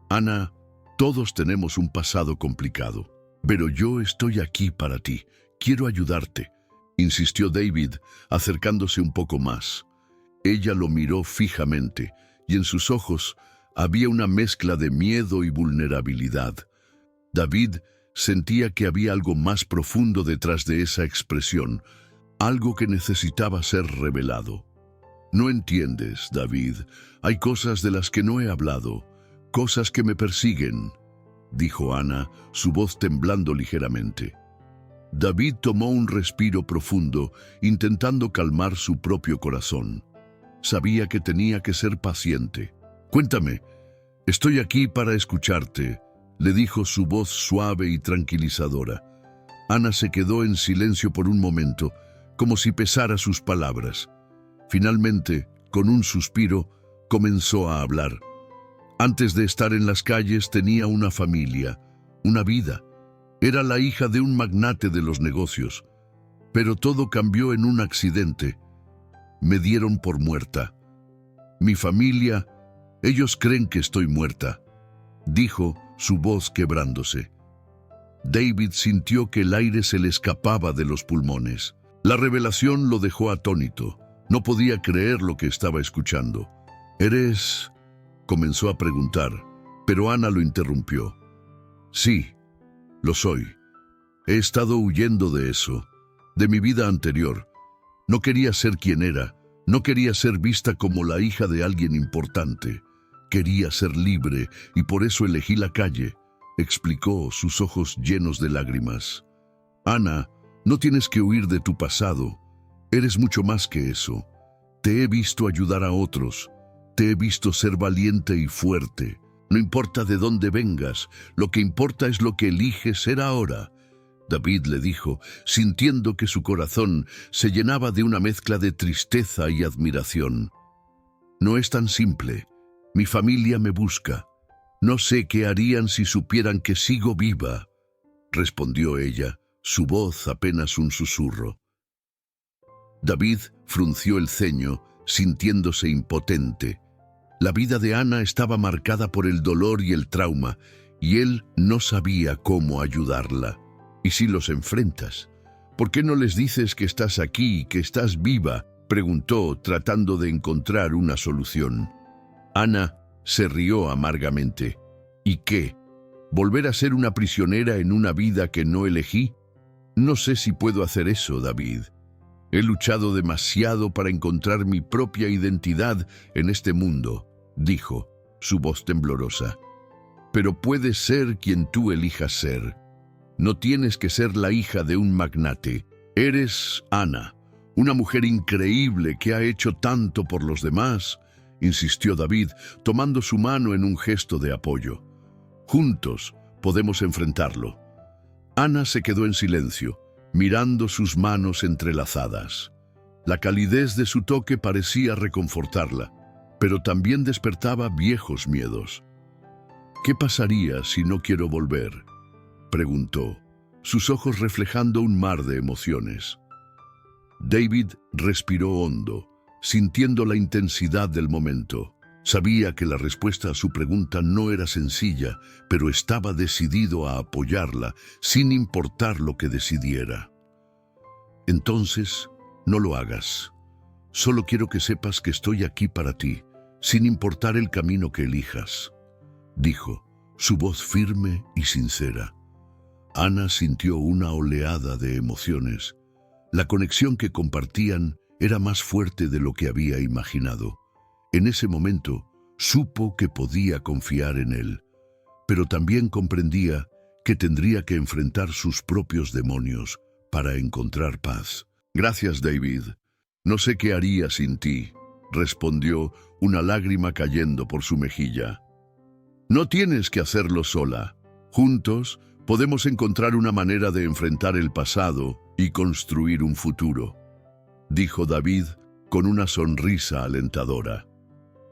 «Ana, todos tenemos un pasado complicado, pero yo estoy aquí para ti. Quiero ayudarte», insistió David, acercándose un poco más. Ella lo miró fijamente, y en sus ojos había una mezcla de miedo y vulnerabilidad. David sentía que había algo más profundo detrás de esa expresión, algo que necesitaba ser revelado. «No entiendes, David. Hay cosas de las que no he hablado, cosas que me persiguen», dijo Ana, su voz temblando ligeramente. David tomó un respiro profundo, intentando calmar su propio corazón. Sabía que tenía que ser paciente. «Cuéntame, estoy aquí para escucharte», le dijo su voz suave y tranquilizadora. Ana se quedó en silencio por un momento, como si pesara sus palabras. Finalmente, con un suspiro, comenzó a hablar. Antes de estar en las calles tenía una familia, una vida. Era la hija de un magnate de los negocios. Pero todo cambió en un accidente. Me dieron por muerta. Mi familia, ellos creen que estoy muerta», dijo, su voz quebrándose. David sintió que el aire se le escapaba de los pulmones. La revelación lo dejó atónito. No podía creer lo que estaba escuchando. «¿Eres...?» comenzó a preguntar, pero Ana lo interrumpió. «Sí, lo soy. He estado huyendo de eso, de mi vida anterior. No quería ser quien era, no quería ser vista como la hija de alguien importante. Quería ser libre y por eso elegí la calle», explicó, sus ojos llenos de lágrimas. «Ana, no tienes que huir de tu pasado. Eres mucho más que eso. Te he visto ayudar a otros. Te he visto ser valiente y fuerte. No importa de dónde vengas, lo que importa es lo que eliges ser ahora», David le dijo, sintiendo que su corazón se llenaba de una mezcla de tristeza y admiración. «No es tan simple. Mi familia me busca. No sé qué harían si supieran que sigo viva», respondió ella, su voz apenas un susurro. David frunció el ceño, sintiéndose impotente. La vida de Ana estaba marcada por el dolor y el trauma, y él no sabía cómo ayudarla. «¿Y si los enfrentas? ¿Por qué no les dices que estás aquí, que estás viva?», preguntó, tratando de encontrar una solución. Ana se rió amargamente. «¿Y qué? ¿Volver a ser una prisionera en una vida que no elegí? No sé si puedo hacer eso, David. He luchado demasiado para encontrar mi propia identidad en este mundo, dijo, su voz temblorosa. Pero puedes ser quien tú elijas ser. No tienes que ser la hija de un magnate. Eres Ana, una mujer increíble que ha hecho tanto por los demás, insistió David, tomando su mano en un gesto de apoyo. Juntos podemos enfrentarlo. Ana se quedó en silencio, mirando sus manos entrelazadas. La calidez de su toque parecía reconfortarla, pero también despertaba viejos miedos. ¿Qué pasaría si no quiero volver?, preguntó, sus ojos reflejando un mar de emociones. David respiró hondo, sintiendo la intensidad del momento. Sabía que la respuesta a su pregunta no era sencilla, pero estaba decidido a apoyarla, sin importar lo que decidiera. Entonces, no lo hagas. Solo quiero que sepas que estoy aquí para ti, sin importar el camino que elijas, dijo, su voz firme y sincera. Ana sintió una oleada de emociones. La conexión que compartían era más fuerte de lo que había imaginado. En ese momento, supo que podía confiar en él, pero también comprendía que tendría que enfrentar sus propios demonios para encontrar paz. Gracias, David. No sé qué haría sin ti, respondió, una lágrima cayendo por su mejilla. No tienes que hacerlo sola. Juntos podemos encontrar una manera de enfrentar el pasado y construir un futuro, dijo David con una sonrisa alentadora.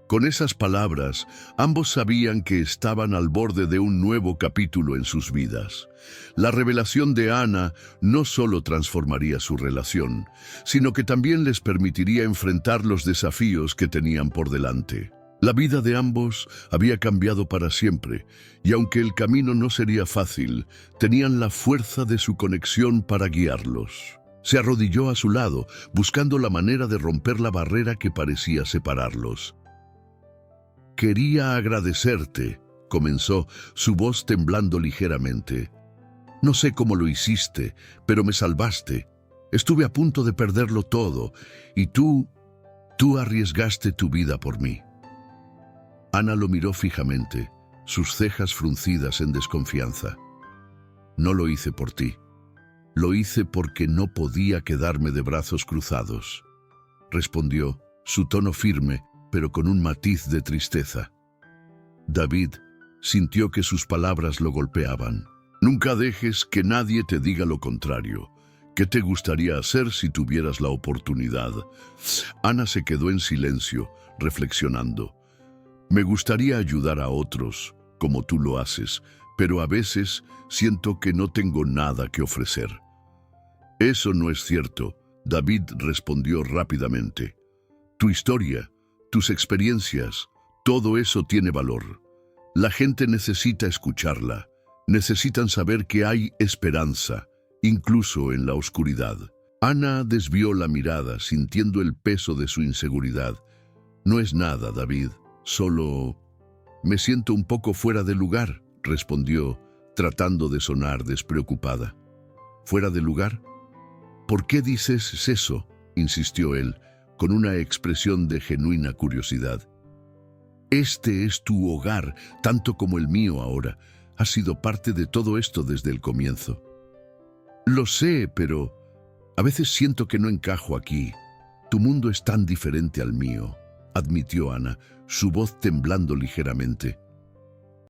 Con esas palabras, ambos sabían que estaban al borde de un nuevo capítulo en sus vidas. La revelación de Ana no solo transformaría su relación, sino que también les permitiría enfrentar los desafíos que tenían por delante. La vida de ambos había cambiado para siempre, y aunque el camino no sería fácil, tenían la fuerza de su conexión para guiarlos. Se arrodilló a su lado, buscando la manera de romper la barrera que parecía separarlos. Quería agradecerte, comenzó, su voz temblando ligeramente. No sé cómo lo hiciste, pero me salvaste. Estuve a punto de perderlo todo, y tú arriesgaste tu vida por mí. Ana lo miró fijamente, sus cejas fruncidas en desconfianza. No lo hice por ti. Lo hice porque no podía quedarme de brazos cruzados, respondió, su tono firme, pero con un matiz de tristeza. David sintió que sus palabras lo golpeaban. Nunca dejes que nadie te diga lo contrario. ¿Qué te gustaría hacer si tuvieras la oportunidad? Ana se quedó en silencio, reflexionando. Me gustaría ayudar a otros, como tú lo haces, pero a veces siento que no tengo nada que ofrecer. Eso no es cierto, David respondió rápidamente. Tu historia, tus experiencias, todo eso tiene valor. La gente necesita escucharla, necesitan saber que hay esperanza, incluso en la oscuridad. Ana desvió la mirada, sintiendo el peso de su inseguridad. No es nada, David, solo... Me siento un poco fuera de lugar, respondió, tratando de sonar despreocupada. ¿Fuera de lugar? ¿Por qué dices eso?, insistió él, con una expresión de genuina curiosidad. Este es tu hogar, tanto como el mío ahora. Has sido parte de todo esto desde el comienzo. Lo sé, pero a veces siento que no encajo aquí. Tu mundo es tan diferente al mío, admitió Ana, su voz temblando ligeramente.